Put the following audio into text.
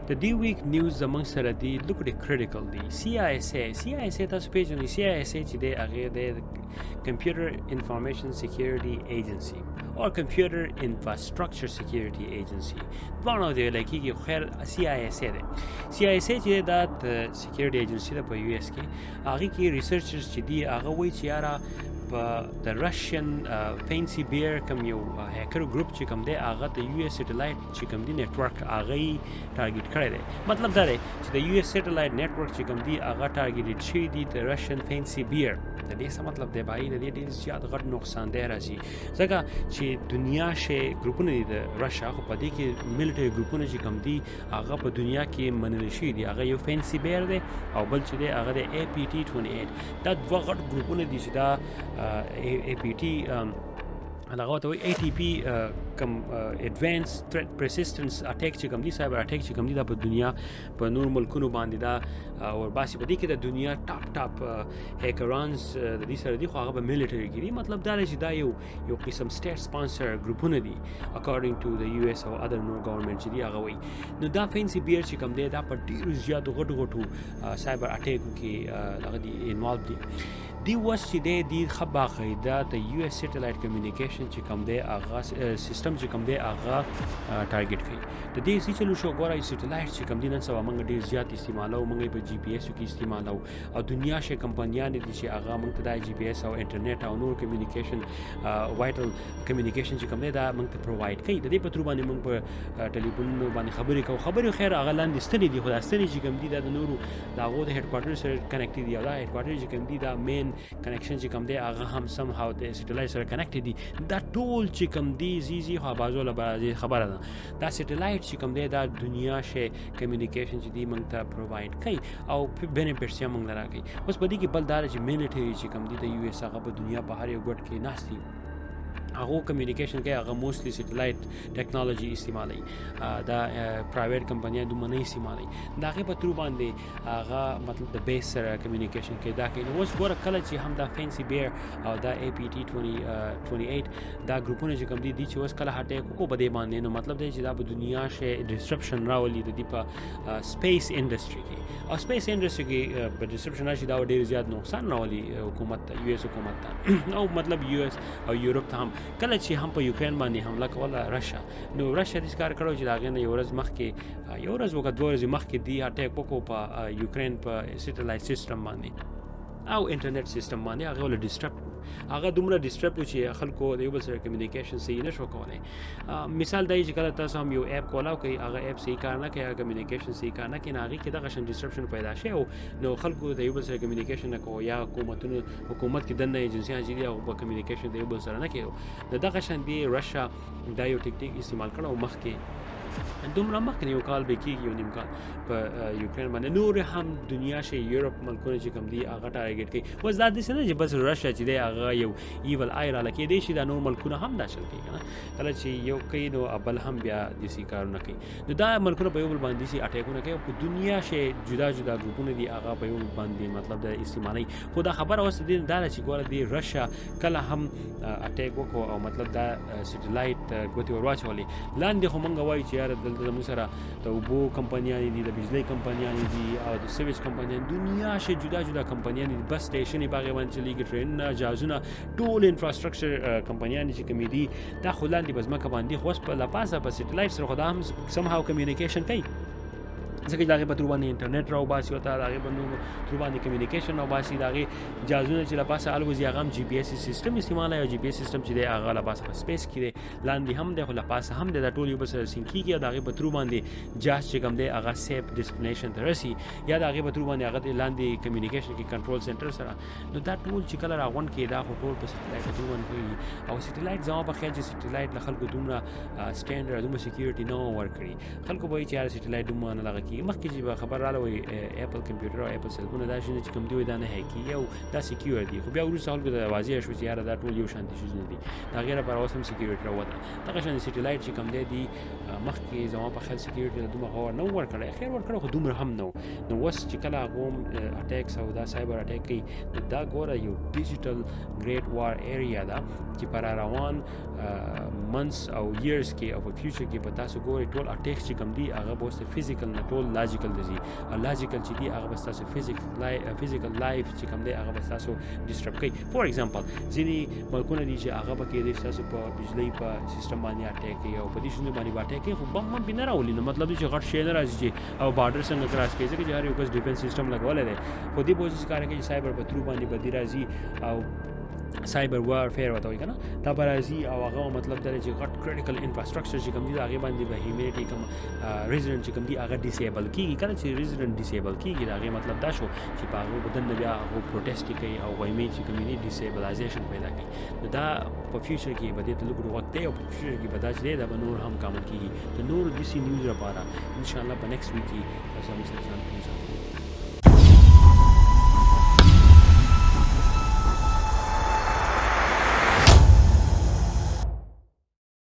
د دې ویک نیوز زمونږ سره دی لوکډي کریټیکل دی CISA تاسو پیژنئ CISA چې دی هغه د کمپیوټر انفارمیشن سکیورټي ایجنسی او کمپیوټر انفراستراکچر سکیورټي ایجنسی دواړه دی لکه خیر CISA دی CISA چې د سکیورټي ایجنسی د په یو اس کې هغه کې ریسرچرز چې دی هغه وایي چې یاره د رشین فینسی بیر کوم یو هیکر ګروپ چې کوم دی هغه د یو اس سټلایټ چې کوم دی نتورک هغه ټارګټ کړی دی مطلب دا دی چې د یو اس سټلایټ نتورک چې کوم دی هغه ټارګټ شوی دی د رشین فینسی بیر د دې څه مطلب دی بای د دې ډیر زیات غټ نقصان دی راځي ځکه چې دنیا شي ګروپونه دي د رشیا خو په دې کې ملټری ګروپونه چې کوم دي هغه په دنیا کې منل شي دي هغه یو فینسی بیر دی او بل چې دی هغه د APT28 دا دوه غټ ګروپونه دي چې دا APT هغه ته وایي ATP کم ایڈوانس تھریټ پرسیسټنس اٹیک چې کوم دي سایبر اٹیک چې کوم دي د په دنیا په نور ملکونو باندې دا او باسي په دې کې د دنیا ټاپ هیکرانز د دې سره دي خو هغه په ملټری کې دي مطلب دا چې دا یو قسم سټیټ سپانسر ګروپونه دي اکارډینګ ټو د یو اس او ادر نو ګورنمنت چې دی هغه وایي نو دا فینسی بیر چې کوم دی دا په ډیرو زیاتو غټو سایبر اٹیکو کې هغه دي انوالو دي دی وس چې دی خبا قاعده د یو اس سټلایټ کمیونیکیشن چې کوم دی هغه سیستم چې کوم دی هغه ټارګټ کوي د دې سی چلو شو ګورای سټلایټ چې کوم دی نن سبا موږ ډیر زیات استعمالو موږ په جی پی ایس کې استعمالو او دنیا شي کمپنیان دي چې هغه موږ ته د جی پی ایس او انټرنیټ او نور کمیونیکیشن وایټل کمیونیکیشن چې کوم دی دا موږ ته پرووایډ کوي د دې په تر باندې موږ په ټلیفون باندې خبرې خیر هغه لاندې ستنې دي خو دا ستنې چې کوم دی د نورو د هغه د هډ کوارټر سره کنیکټ دي او دا هډ کوارټر چې کوم دی دا مین کنیکشن چې کوم دی هغه هم سم هاو د سټلایټ سره کنیکټ دي دا ټول چې کوم دی زیزي خو بازو له خبره ده دا سټلایټ چې کوم دی دا دنیا شي کمیونیکیشن چې دی موږ ته پرووایډ کوي او بینیفټس یې موږ لرا کوي اوس په دې کې بل دار چې ملټری چې کوم دی د یو اس هغه په دنیا په هر یو ګډ کې ناشتي هغه کمیونیکیشن کې هغه موستلی سټلایټ ټیکنالوژي استعمالي دا پرایویټ کمپنیان دوی نه استعمالي دا هغه په تر باندې هغه مطلب د بیس سره کمیونیکیشن کې دا کې نو اوس ګوره کله چې هم دا فینسی بیر او دا APT28 دا ګروپونه چې کوم دي چې اوس کله هټیک کو بده باندې نو مطلب دی چې دا په دنیا شي ډسټرپشن راولي د دې په سپیس انډستری کې او سپیس انډستری کې په ډسټرپشن راشي دا ډیر زیات نقصان راولي حکومت یو اس حکومت ته او مطلب یو اس او یورپ ته هم کله چې هم په یوکرین باندې حمله کوله رشیا نو رشیا د کار کړو چې دا غنه یو ورځ مخکې یو ورځ وکړه دوه ورځې مخکې دی اٹیک وکړو په یوکرین په سټلایټ سیستم باندې او انټرنیټ سیستم باندې هغه ول ډسټرب هغه دومره ډسټرب چې خلکو د یو بل سره کمیونیکیشن صحیح نشو کولای مثال دی چې کله تاسو هم یو اپ کولاو کوي هغه اپ صحیح کار نه کوي کمیونیکیشن صحیح کار نه کوي هغه کې دغه شان ډسټربشن پیدا شي او نو خلکو د یو بل سره کمیونیکیشن نه کوي یا حکومت کې دنه ایجنسیان چې دی او په کمیونیکیشن د یو بل سره نه کوي دغه شان دی رشیا دا یو ټیکنیک استعمال کړو مخکې دومره مخکې یو کال به کېږي یو نیم کال په یوکرین باندې نور هم دنیا شي یورپ ملکونه چې کوم دي هغه ټارګټ کوي وز دا داسې نه چې بس رشیا چې دی هغه یو ایول آی را لکه دی چې دا نور ملکونه هم داخل کوي کله چې یو کوي نو بل هم بیا دسی کارونه کوي نو دا ملکونه په یو بل باندې سي اٹیکونه کوي په دنیا شي جدا جدا ګروپونه دي هغه په یو باندې مطلب د استعمالي خو دا خبره اوس دې دا چې ګوره دی رشیا کله هم اٹیک وکړو او مطلب دا سټلایټ ګوتې ورواچولې لاندې خو مونږ وایي چې دلته موږ سره د اوبو کمپنیان دي د بجلی کمپنیان دي او د سیویج کمپنیان دنیا شي جدا جدا کمپنیان دي بس سټیشن باغ باندې چلیږي ټرین جهازونه ټول انفراستراکچر کمپنیان چې کوم دي دا خو لاندې بس مکه باندې خو په لپاسه په سټلایټ سره خدام سم هاو کمیونیکیشن کوي ځکه دا غي په تر باندې انټرنیټ راو باسي او دا غي په تر باندې کمیونیکیشن او باسي دا غي جهازونه چې لپاسه الوزي هغه جی پی ایس سیستم استعمال او جی پی ایس سیستم چې دی هغه لپاسه په سپیس کې دی لاندې هم د لپاسه هم د ټول یو بس سینکیږي دا غي په تر باندې جهاز چې کوم دی هغه سیف ډیسټینیشن ته رسي یا دا غي په تر باندې هغه لاندې کمیونیکیشن کې کنټرول سنټر سره نو دا ټول چې کله راغون کې دا ټول په سټلایټ تر باندې او سټلایټ ځواب په خیال چې سټلایټ له خلکو دومره سټانډرډ دومره سکیورټي نو ورکړي خلکو به چې سټلایټ دومره نه لګي کیږي مخکې چې خبر رااله وي اپل کمپیوټر او اپل سلفونه دا شي چې کوم دی دا نه هک کیږي او دا سکیور دي خو بیا وروسته خلکو ته واضح شو چې یاره دا ټول یو شان شي نه دي دا غیر پر اوسم سکیورټي راوته دغه شان سټلایټ چې کوم دی مخکې زما په خیال سکیورټي له دومره غوړ نه ورکړی خیر ورکړی خو دومره هم نو وس چې کله هغه اټیکس او دا سایبر اټیک کوي دا ګوره یو ډیجیټل ګریټ وار ایریا ده چې پر روان منثs او years کې او په فیوچر کې په تاسو ګوري ټول اټیکس چې کوم دی هغه به فزیکل نه ټول لاجیکل دي او لاجیکل چې دی هغه به تاسو فزیکل لایف چې کوم دی هغه به تاسو ډیسټرب کوي فور ایگزامپل ځینې ملکونه دي چې هغه به کې د تاسو په بجلی په سیستم باندې اټیک کوي او په دې شنو باندې اټیک کوي خو بم هم بنا راولي نو مطلب چې غټ شي نه راځي او بارډر څنګه کراس کوي چې هر یو کس ډیفنس سیستم لګولای دی خو دې بوزي کار کوي سایبر په ترو باندې بدی راځي او سایبر وارفیر وته وي کنه دا برازي او هغه مطلب دا چې غټ کریټیکل انفراستراکچر چې کوم دي هغه باندې به هیومنټي کوم ریزیډنټ چې کوم دي هغه ډیسیبل کیږي کله چې ریزیډنټ ډیسیبل کیږي دا هغه مطلب دا شو چې په هغه بدن بیا هغه پروټیسټ کوي او وایمي چې کمیونټي ډیسیبلایزیشن پیدا کوي دا په فیوچر کې به د لوګو وخت دی او په فیوچر کې به دا چې دا به نور هم کامل کیږي د نور د سی نیوز لپاره ان شاء الله په نیکسټ ویک کې تاسو هم سره ځان